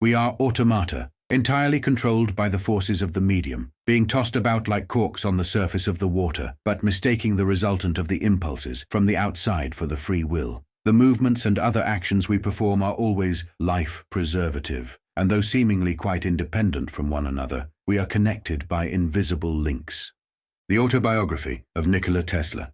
We are automata, entirely controlled by the forces of the medium, being tossed about like corks on the surface of the water, but mistaking the resultant of the impulses from the outside for the free will. The movements and other actions we perform are always life-preservative, and though seemingly quite independent from one another, we are connected by invisible links. The autobiography of Nikola Tesla.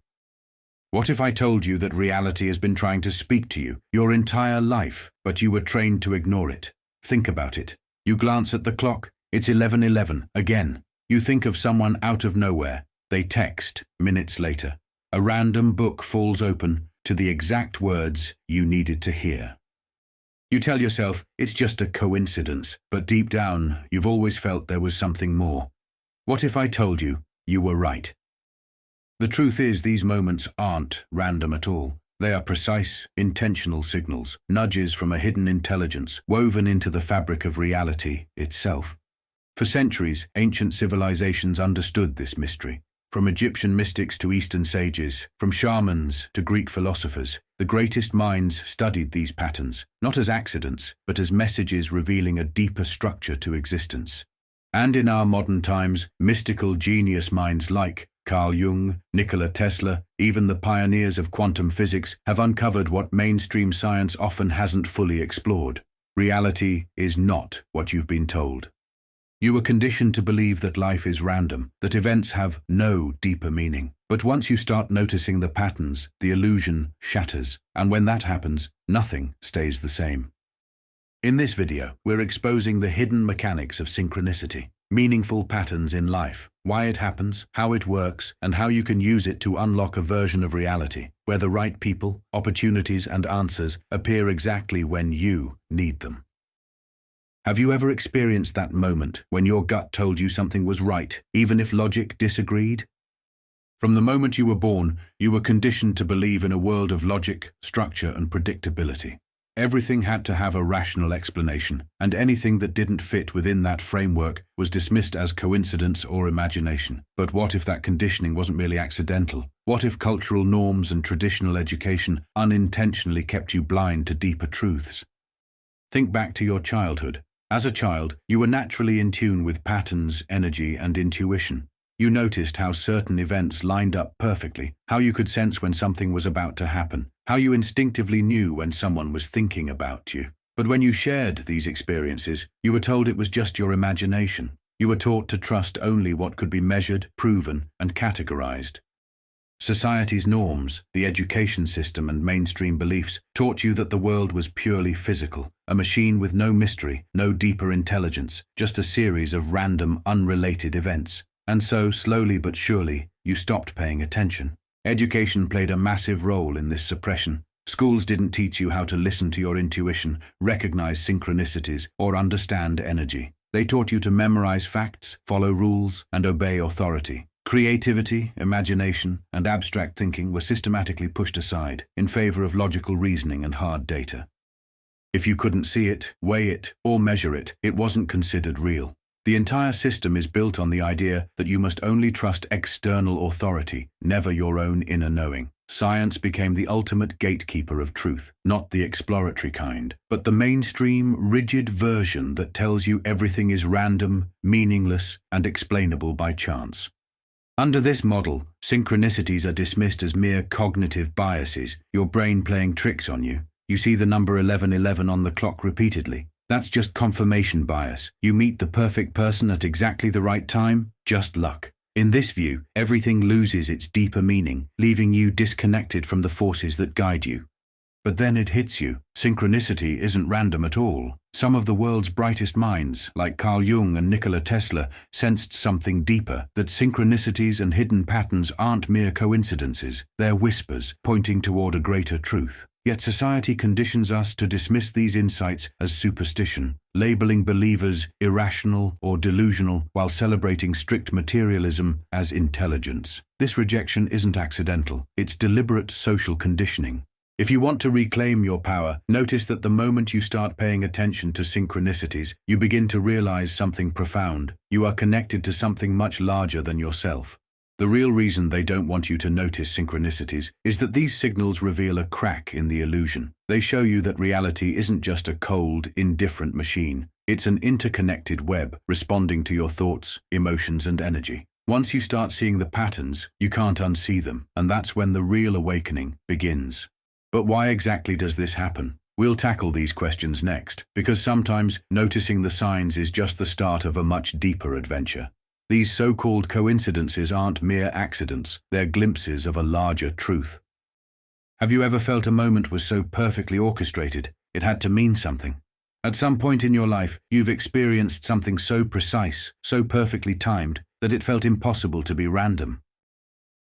What if I told you that reality has been trying to speak to you your entire life, but you were trained to ignore it? Think about it. You glance at the clock, it's 11:11 again. You think of someone out of nowhere. They text minutes later. A random book falls open to the exact words you needed to hear. You tell yourself it's just a coincidence, but deep down you've always felt there was something more. What if I told you you were right? The truth is, these moments aren't random at all. They are precise, intentional signals, nudges from a hidden intelligence woven into the fabric of reality itself. For centuries, ancient civilizations understood this mystery. From Egyptian mystics to Eastern sages, from shamans to Greek philosophers, the greatest minds studied these patterns, not as accidents, but as messages revealing a deeper structure to existence. And in our modern times, mystical genius minds like Carl Jung, Nikola Tesla, even the pioneers of quantum physics have uncovered what mainstream science often hasn't fully explored. Reality is not what you've been told. You were conditioned to believe that life is random, that events have no deeper meaning. But once you start noticing the patterns, the illusion shatters, and when that happens, nothing stays the same. In this video, we're exposing the hidden mechanics of synchronicity, meaningful patterns in life, why it happens, how it works, and how you can use it to unlock a version of reality where the right people, opportunities, and answers appear exactly when you need them. Have you ever experienced that moment when your gut told you something was right, even if logic disagreed? From the moment you were born, you were conditioned to believe in a world of logic, structure, and predictability. Everything had to have a rational explanation, and anything that didn't fit within that framework was dismissed as coincidence or imagination. But what if that conditioning wasn't merely accidental? What if cultural norms and traditional education unintentionally kept you blind to deeper truths? Think back to your childhood. As a child, you were naturally in tune with patterns, energy, and intuition. You noticed how certain events lined up perfectly, how you could sense when something was about to happen, how you instinctively knew when someone was thinking about you. But when you shared these experiences, you were told it was just your imagination. You were taught to trust only what could be measured, proven, and categorized. Society's norms, the education system, and mainstream beliefs taught you that the world was purely physical, a machine with no mystery, no deeper intelligence, just a series of random, unrelated events. And so, slowly but surely, you stopped paying attention. Education played a massive role in this suppression. Schools didn't teach you how to listen to your intuition, recognize synchronicities, or understand energy. They taught you to memorize facts, follow rules, and obey authority. Creativity, imagination, and abstract thinking were systematically pushed aside in favor of logical reasoning and hard data. If you couldn't see it, weigh it, or measure it, it wasn't considered real. The entire system is built on the idea that you must only trust external authority, never your own inner knowing. Science became the ultimate gatekeeper of truth, not the exploratory kind, but the mainstream, rigid version that tells you everything is random, meaningless, and explainable by chance. Under this model, synchronicities are dismissed as mere cognitive biases, your brain playing tricks on you. You see the number 11:11 on the clock repeatedly. That's just confirmation bias. You meet the perfect person at exactly the right time, just luck. In this view, everything loses its deeper meaning, leaving you disconnected from the forces that guide you. But then it hits you. Synchronicity isn't random at all. Some of the world's brightest minds, like Carl Jung and Nikola Tesla, sensed something deeper, that synchronicities and hidden patterns aren't mere coincidences. They're whispers, pointing toward a greater truth. Yet society conditions us to dismiss these insights as superstition, labeling believers irrational or delusional while celebrating strict materialism as intelligence. This rejection isn't accidental. It's deliberate social conditioning. If you want to reclaim your power, notice that the moment you start paying attention to synchronicities, you begin to realize something profound. You are connected to something much larger than yourself. The real reason they don't want you to notice synchronicities is that these signals reveal a crack in the illusion. They show you that reality isn't just a cold, indifferent machine. It's an interconnected web responding to your thoughts, emotions, and energy. Once you start seeing the patterns, you can't unsee them, and that's when the real awakening begins. But why exactly does this happen? We'll tackle these questions next, because sometimes noticing the signs is just the start of a much deeper adventure. These so-called coincidences aren't mere accidents, they're glimpses of a larger truth. Have you ever felt a moment was so perfectly orchestrated, it had to mean something? At some point in your life, you've experienced something so precise, so perfectly timed, that it felt impossible to be random.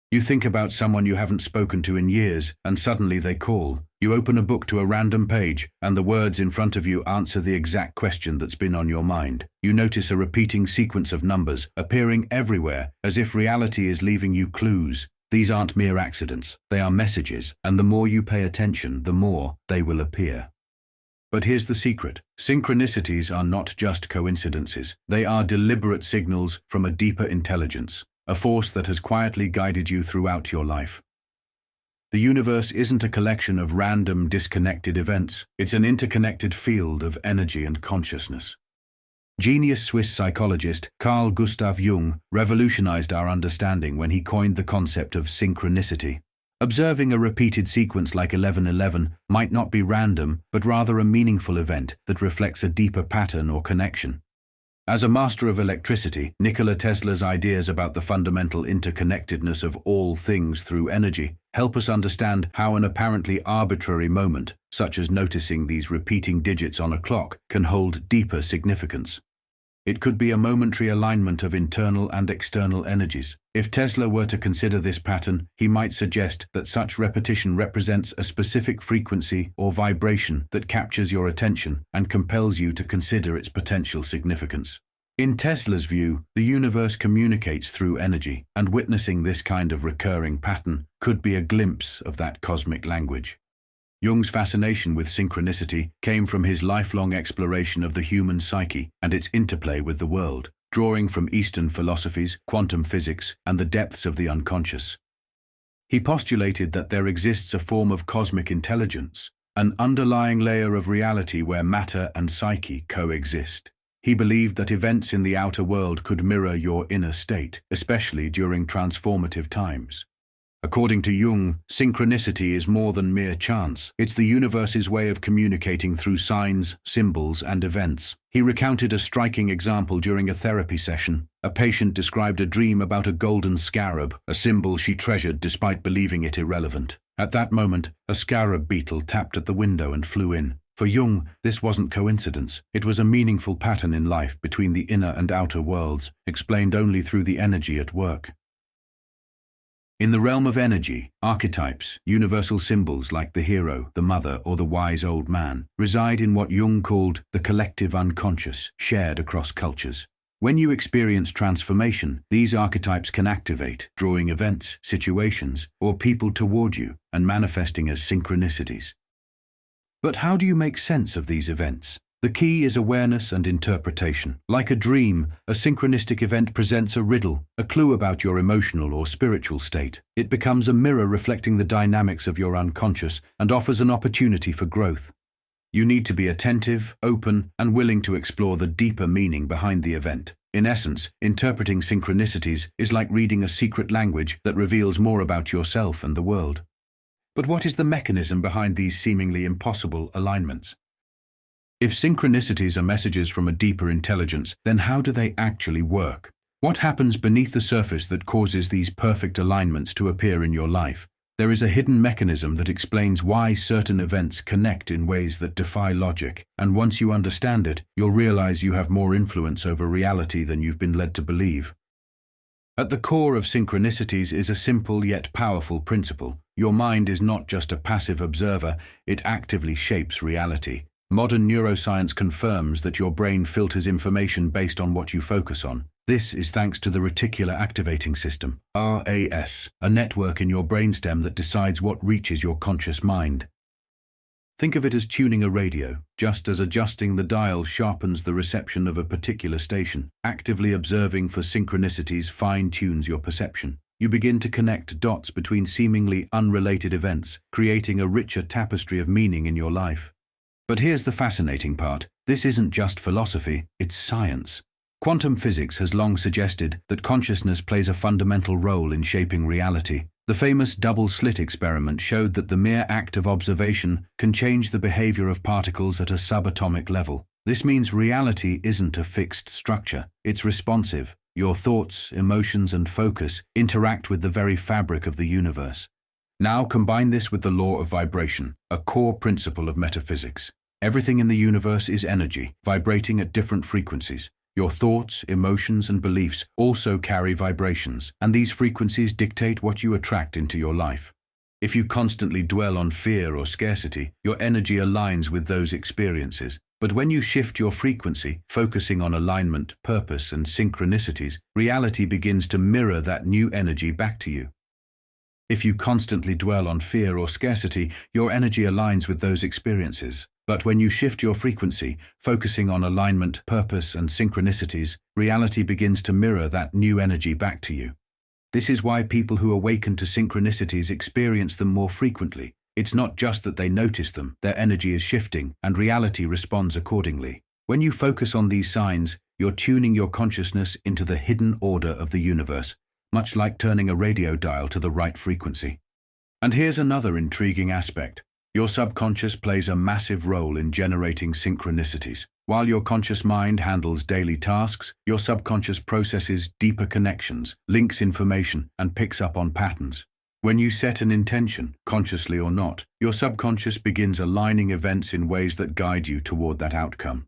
You think about someone you haven't spoken to in years, and suddenly they call. You open a book to a random page, and the words in front of you answer the exact question that's been on your mind. You notice a repeating sequence of numbers, appearing everywhere, as if reality is leaving you clues. These aren't mere accidents, they are messages, and the more you pay attention, the more they will appear. But here's the secret. Synchronicities are not just coincidences. They are deliberate signals from a deeper intelligence, a force that has quietly guided you throughout your life. The universe isn't a collection of random, disconnected events. It's an interconnected field of energy and consciousness. Genius Swiss psychologist Carl Gustav Jung revolutionized our understanding when he coined the concept of synchronicity. Observing a repeated sequence like 1111 might not be random, but rather a meaningful event that reflects a deeper pattern or connection. As a master of electricity, Nikola Tesla's ideas about the fundamental interconnectedness of all things through energy help us understand how an apparently arbitrary moment, such as noticing these repeating digits on a clock, can hold deeper significance. It could be a momentary alignment of internal and external energies. If Tesla were to consider this pattern, he might suggest that such repetition represents a specific frequency or vibration that captures your attention and compels you to consider its potential significance. In Tesla's view, the universe communicates through energy, and witnessing this kind of recurring pattern could be a glimpse of that cosmic language. Jung's fascination with synchronicity came from his lifelong exploration of the human psyche and its interplay with the world, drawing from Eastern philosophies, quantum physics, and the depths of the unconscious. He postulated that there exists a form of cosmic intelligence, an underlying layer of reality where matter and psyche coexist. He believed that events in the outer world could mirror your inner state, especially during transformative times. According to Jung, synchronicity is more than mere chance. It's the universe's way of communicating through signs, symbols, and events. He recounted a striking example during a therapy session. A patient described a dream about a golden scarab, a symbol she treasured despite believing it irrelevant. At that moment, a scarab beetle tapped at the window and flew in. For Jung, this wasn't coincidence. It was a meaningful pattern in life between the inner and outer worlds, explained only through the energy at work. In the realm of energy, archetypes, universal symbols like the hero, the mother, or the wise old man, reside in what Jung called the collective unconscious, shared across cultures. When you experience transformation, these archetypes can activate, drawing events, situations, or people toward you and manifesting as synchronicities. But how do you make sense of these events? The key is awareness and interpretation. Like a dream, a synchronistic event presents a riddle, a clue about your emotional or spiritual state. It becomes a mirror reflecting the dynamics of your unconscious and offers an opportunity for growth. You need to be attentive, open, and willing to explore the deeper meaning behind the event. In essence, interpreting synchronicities is like reading a secret language that reveals more about yourself and the world. But what is the mechanism behind these seemingly impossible alignments? If synchronicities are messages from a deeper intelligence, then how do they actually work? What happens beneath the surface that causes these perfect alignments to appear in your life? There is a hidden mechanism that explains why certain events connect in ways that defy logic, and once you understand it, you'll realize you have more influence over reality than you've been led to believe. At the core of synchronicities is a simple yet powerful principle. Your mind is not just a passive observer, it actively shapes reality. Modern neuroscience confirms that your brain filters information based on what you focus on. This is thanks to the Reticular Activating System, RAS, a network in your brainstem that decides what reaches your conscious mind. Think of it as tuning a radio. Just as adjusting the dial sharpens the reception of a particular station, actively observing for synchronicities fine-tunes your perception. You begin to connect dots between seemingly unrelated events, creating a richer tapestry of meaning in your life. But here's the fascinating part. This isn't just philosophy, it's science. Quantum physics has long suggested that consciousness plays a fundamental role in shaping reality. The famous double-slit experiment showed that the mere act of observation can change the behavior of particles at a subatomic level. This means reality isn't a fixed structure, it's responsive. Your thoughts, emotions, and focus interact with the very fabric of the universe. Now combine this with the law of vibration, a core principle of metaphysics. Everything in the universe is energy, vibrating at different frequencies. Your thoughts, emotions, and beliefs also carry vibrations, and these frequencies dictate what you attract into your life. If you constantly dwell on fear or scarcity, your energy aligns with those experiences. But when you shift your frequency, focusing on alignment, purpose, and synchronicities, reality begins to mirror that new energy back to you. If you constantly dwell on fear or scarcity, your energy aligns with those experiences. But when you shift your frequency, focusing on alignment, purpose, and synchronicities, reality begins to mirror that new energy back to you. This is why people who awaken to synchronicities experience them more frequently. It's not just that they notice them, their energy is shifting, and reality responds accordingly. When you focus on these signs, you're tuning your consciousness into the hidden order of the universe, much like turning a radio dial to the right frequency. And here's another intriguing aspect. Your subconscious plays a massive role in generating synchronicities. While your conscious mind handles daily tasks, your subconscious processes deeper connections, links information, and picks up on patterns. When you set an intention, consciously or not, your subconscious begins aligning events in ways that guide you toward that outcome.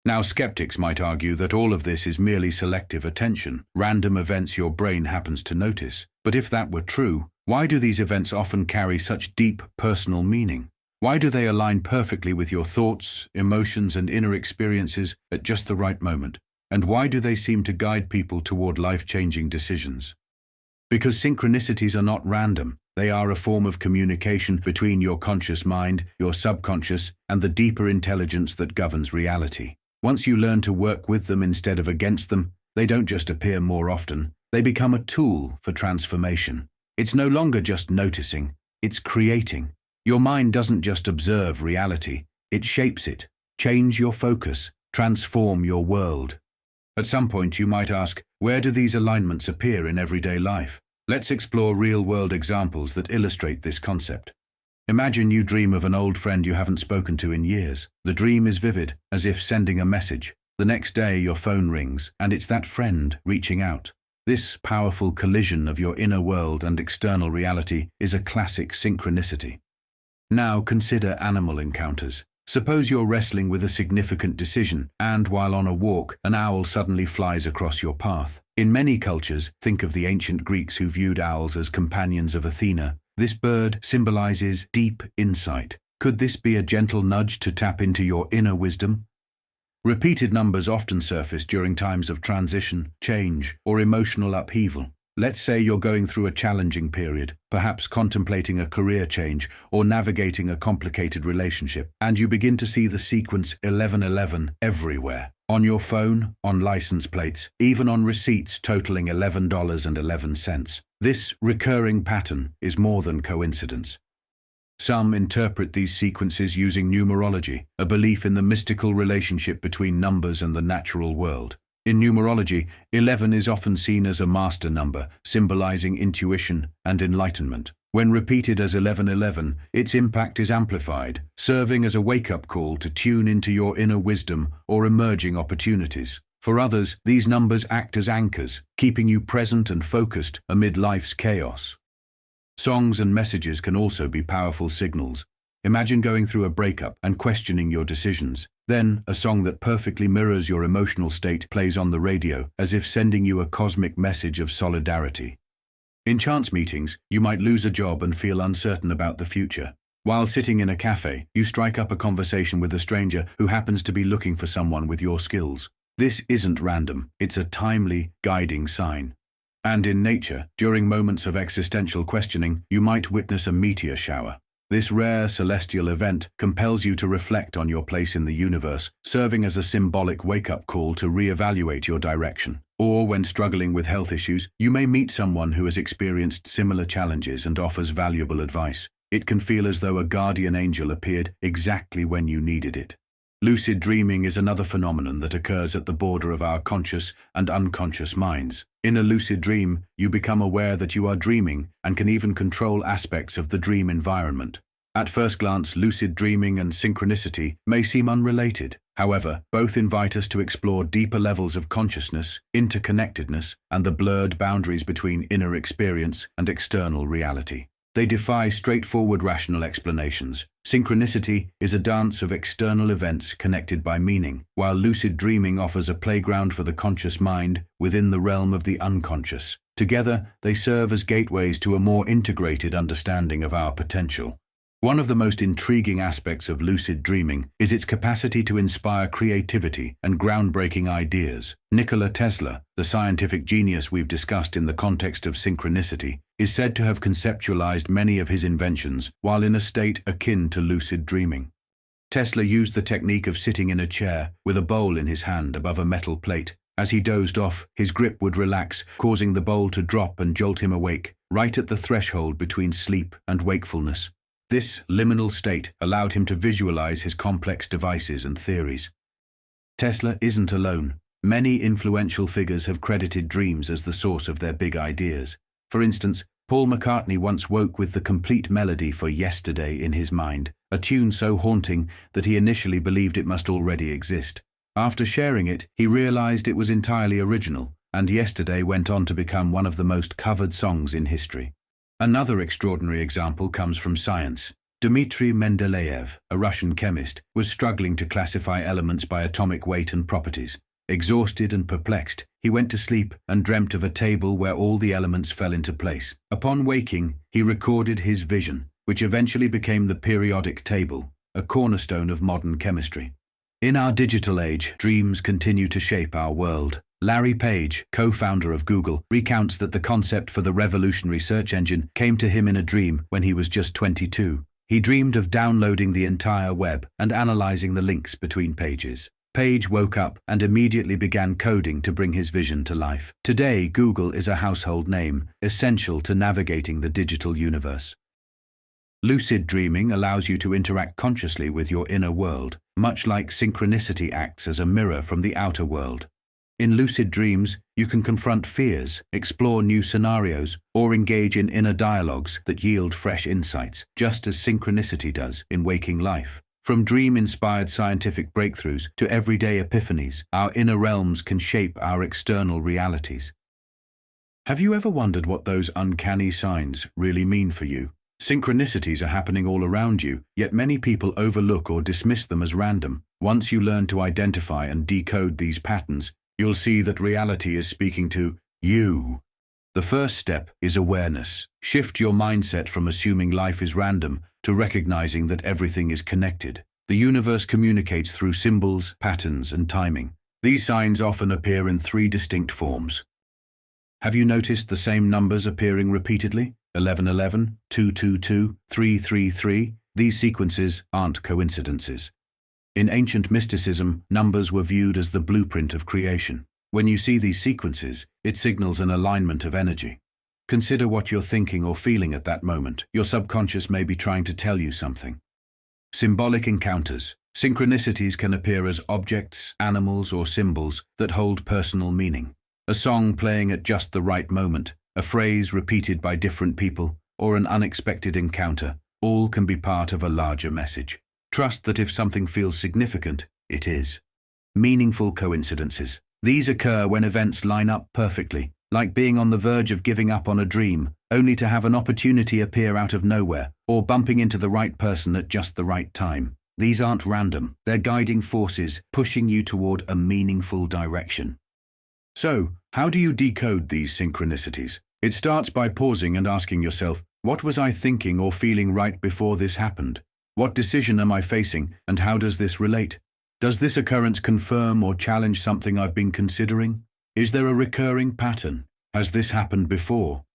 Now, skeptics might argue that all of this is merely selective attention, random events your brain happens to notice. But if that were true, why do these events often carry such deep personal meaning? Why do they align perfectly with your thoughts, emotions, and inner experiences at just the right moment? And why do they seem to guide people toward life-changing decisions? Because synchronicities are not random. They are a form of communication between your conscious mind, your subconscious, and the deeper intelligence that governs reality. Once you learn to work with them instead of against them, they don't just appear more often, they become a tool for transformation. It's no longer just noticing, it's creating. Your mind doesn't just observe reality, it shapes it. Change your focus, transform your world. At some point you might ask, where do these alignments appear in everyday life? Let's explore real-world examples that illustrate this concept. Imagine you dream of an old friend you haven't spoken to in years. The dream is vivid, as if sending a message. The next day your phone rings, and it's that friend reaching out. This powerful collision of your inner world and external reality is a classic synchronicity. Now consider animal encounters. Suppose you're wrestling with a significant decision, and while on a walk, an owl suddenly flies across your path. In many cultures, think of the ancient Greeks who viewed owls as companions of Athena. This bird symbolizes deep insight. Could this be a gentle nudge to tap into your inner wisdom? Repeated numbers often surface during times of transition, change, or emotional upheaval. Let's say you're going through a challenging period, perhaps contemplating a career change or navigating a complicated relationship, and you begin to see the sequence 1111 everywhere. On your phone, on license plates, even on receipts totaling $11.11. This recurring pattern is more than coincidence. Some interpret these sequences using numerology, a belief in the mystical relationship between numbers and the natural world. In numerology, 11 is often seen as a master number, symbolizing intuition and enlightenment. When repeated as 1111, its impact is amplified, serving as a wake-up call to tune into your inner wisdom or emerging opportunities. For others, these numbers act as anchors, keeping you present and focused amid life's chaos. Songs and messages can also be powerful signals. Imagine going through a breakup and questioning your decisions. Then, a song that perfectly mirrors your emotional state plays on the radio, as if sending you a cosmic message of solidarity. In chance meetings, you might lose a job and feel uncertain about the future. While sitting in a cafe, you strike up a conversation with a stranger who happens to be looking for someone with your skills. This isn't random, it's a timely, guiding sign. And in nature, during moments of existential questioning, you might witness a meteor shower. This rare celestial event compels you to reflect on your place in the universe, serving as a symbolic wake-up call to reevaluate your direction. Or, when struggling with health issues, you may meet someone who has experienced similar challenges and offers valuable advice. It can feel as though a guardian angel appeared exactly when you needed it. Lucid dreaming is another phenomenon that occurs at the border of our conscious and unconscious minds. In a lucid dream, you become aware that you are dreaming and can even control aspects of the dream environment. At first glance, lucid dreaming and synchronicity may seem unrelated. However, both invite us to explore deeper levels of consciousness, interconnectedness, and the blurred boundaries between inner experience and external reality. They defy straightforward rational explanations. Synchronicity is a dance of external events connected by meaning, while lucid dreaming offers a playground for the conscious mind within the realm of the unconscious. Together, they serve as gateways to a more integrated understanding of our potential. One of the most intriguing aspects of lucid dreaming is its capacity to inspire creativity and groundbreaking ideas. Nikola Tesla, the scientific genius we've discussed in the context of synchronicity, is said to have conceptualized many of his inventions while in a state akin to lucid dreaming. Tesla used the technique of sitting in a chair with a bowl in his hand above a metal plate. As he dozed off, his grip would relax, causing the bowl to drop and jolt him awake, right at the threshold between sleep and wakefulness. This liminal state allowed him to visualize his complex devices and theories. Tesla isn't alone. Many influential figures have credited dreams as the source of their big ideas. For instance, Paul McCartney once woke with the complete melody for Yesterday in his mind, a tune so haunting that he initially believed it must already exist. After sharing it, he realized it was entirely original, and Yesterday went on to become one of the most covered songs in history. Another extraordinary example comes from science. Dmitry Mendeleev, a Russian chemist, was struggling to classify elements by atomic weight and properties. Exhausted and perplexed, he went to sleep and dreamt of a table where all the elements fell into place. Upon waking, he recorded his vision, which eventually became the periodic table, a cornerstone of modern chemistry. In our digital age, dreams continue to shape our world. Larry Page, co-founder of Google, recounts that the concept for the revolutionary search engine came to him in a dream when he was just 22. He dreamed of downloading the entire web and analyzing the links between pages. Page woke up and immediately began coding to bring his vision to life. Today, Google is a household name, essential to navigating the digital universe. Lucid dreaming allows you to interact consciously with your inner world, much like synchronicity acts as a mirror from the outer world. In lucid dreams, you can confront fears, explore new scenarios, or engage in inner dialogues that yield fresh insights, just as synchronicity does in waking life. From dream-inspired scientific breakthroughs to everyday epiphanies, our inner realms can shape our external realities. Have you ever wondered what those uncanny signs really mean for you? Synchronicities are happening all around you, yet many people overlook or dismiss them as random. Once you learn to identify and decode these patterns, you'll see that reality is speaking to you. The first step is awareness. Shift your mindset from assuming life is random to recognizing that everything is connected. The universe communicates through symbols, patterns, and timing. These signs often appear in three distinct forms. Have you noticed the same numbers appearing repeatedly? 1111, 222, 333. These sequences aren't coincidences. In ancient mysticism, numbers were viewed as the blueprint of creation. When you see these sequences, it signals an alignment of energy. Consider what you're thinking or feeling at that moment. Your subconscious may be trying to tell you something. Symbolic encounters. Synchronicities can appear as objects, animals, or symbols that hold personal meaning. A song playing at just the right moment, a phrase repeated by different people, or an unexpected encounter, all can be part of a larger message. Trust that if something feels significant, it is. Meaningful coincidences. These occur when events line up perfectly, like being on the verge of giving up on a dream, only to have an opportunity appear out of nowhere, or bumping into the right person at just the right time. These aren't random. They're guiding forces, pushing you toward a meaningful direction. So, how do you decode these synchronicities? It starts by pausing and asking yourself, what was I thinking or feeling right before this happened? What decision am I facing, and how does this relate? Does this occurrence confirm or challenge something I've been considering? Is there a recurring pattern? Has this happened before?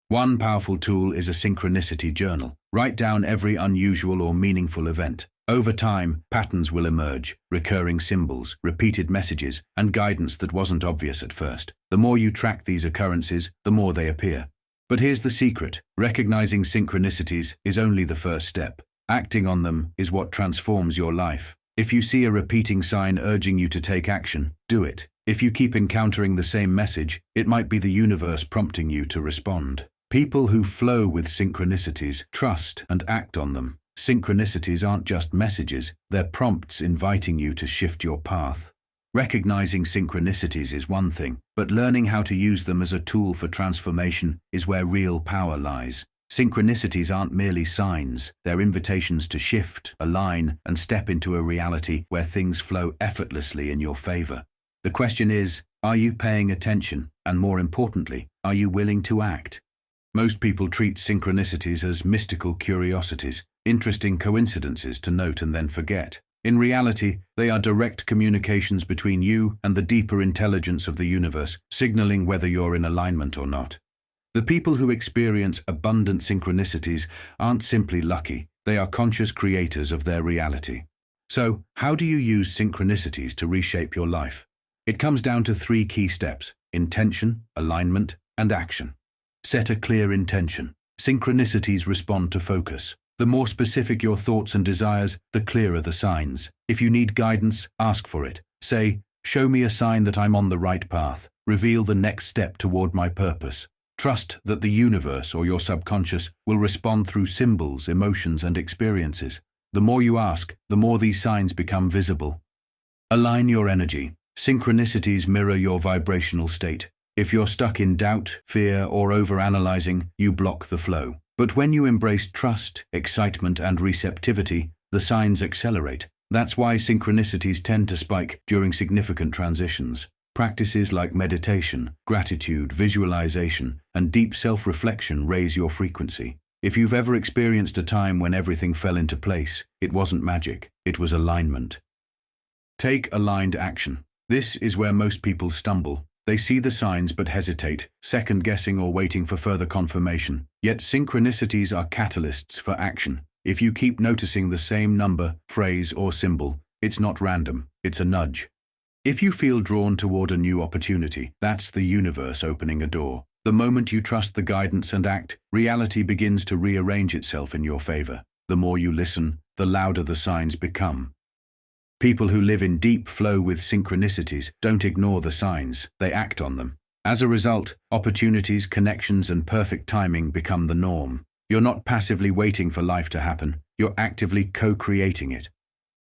One powerful tool is a synchronicity journal. Write down every unusual or meaningful event. Over time, patterns will emerge, recurring symbols, repeated messages, and guidance that wasn't obvious at first. The more you track these occurrences, the more they appear. But here's the secret. Recognizing synchronicities is only the first step. Acting on them is what transforms your life. If you see a repeating sign urging you to take action, do it. If you keep encountering the same message, it might be the universe prompting you to respond. People who flow with synchronicities trust and act on them. Synchronicities aren't just messages, they're prompts inviting you to shift your path. Recognizing synchronicities is one thing, but learning how to use them as a tool for transformation is where real power lies. Synchronicities aren't merely signs, they're invitations to shift, align, and step into a reality where things flow effortlessly in your favor. The question is, are you paying attention? And more importantly, are you willing to act? Most people treat synchronicities as mystical curiosities, interesting coincidences to note and then forget. In reality, they are direct communications between you and the deeper intelligence of the universe, signaling whether you're in alignment or not. The people who experience abundant synchronicities aren't simply lucky, they are conscious creators of their reality. So, how do you use synchronicities to reshape your life? It comes down to 3 key steps: intention, alignment, and action. Set a clear intention. Synchronicities respond to focus. The more specific your thoughts and desires, the clearer the signs. If you need guidance, ask for it. Say, "Show me a sign that I'm on the right path. Reveal the next step toward my purpose." Trust that the universe or your subconscious will respond through symbols, emotions, and experiences. The more you ask, the more these signs become visible. Align your energy. Synchronicities mirror your vibrational state. If you're stuck in doubt, fear, or overanalyzing, you block the flow. But when you embrace trust, excitement, and receptivity, the signs accelerate. That's why synchronicities tend to spike during significant transitions. Practices like meditation, gratitude, visualization, and deep self-reflection raise your frequency. If you've ever experienced a time when everything fell into place, it wasn't magic, it was alignment. Take aligned action. This is where most people stumble. They see the signs but hesitate, second-guessing or waiting for further confirmation. Yet synchronicities are catalysts for action. If you keep noticing the same number, phrase, or symbol, it's not random, it's a nudge. If you feel drawn toward a new opportunity, that's the universe opening a door. The moment you trust the guidance and act, reality begins to rearrange itself in your favor. The more you listen, the louder the signs become. People who live in deep flow with synchronicities don't ignore the signs, they act on them. As a result, opportunities, connections, and perfect timing become the norm. You're not passively waiting for life to happen, you're actively co-creating it.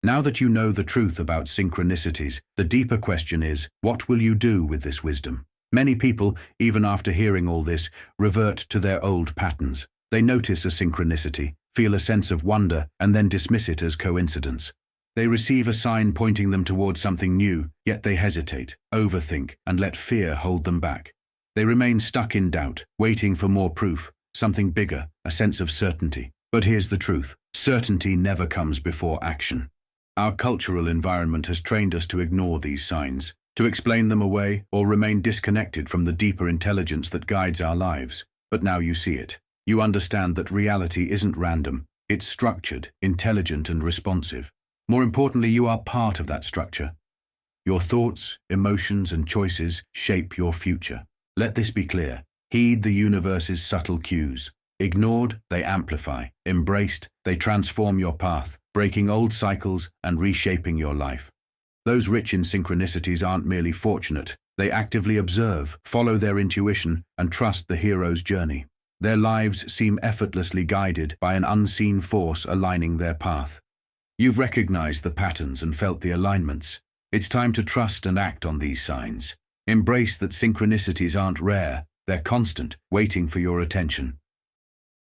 Now that you know the truth about synchronicities, the deeper question is, what will you do with this wisdom? Many people, even after hearing all this, revert to their old patterns. They notice a synchronicity, feel a sense of wonder, and then dismiss it as coincidence. They receive a sign pointing them towards something new, yet they hesitate, overthink, and let fear hold them back. They remain stuck in doubt, waiting for more proof, something bigger, a sense of certainty. But here's the truth: certainty never comes before action. Our cultural environment has trained us to ignore these signs, to explain them away, or remain disconnected from the deeper intelligence that guides our lives. But now you see it. You understand that reality isn't random, it's structured, intelligent, and responsive. More importantly, you are part of that structure. Your thoughts, emotions, and choices shape your future. Let this be clear. Heed the universe's subtle cues. Ignored, they amplify. Embraced, they transform your path, breaking old cycles and reshaping your life. Those rich in synchronicities aren't merely fortunate. They actively observe, follow their intuition, and trust the hero's journey. Their lives seem effortlessly guided by an unseen force aligning their path. You've recognized the patterns and felt the alignments. It's time to trust and act on these signs. Embrace that synchronicities aren't rare, they're constant, waiting for your attention.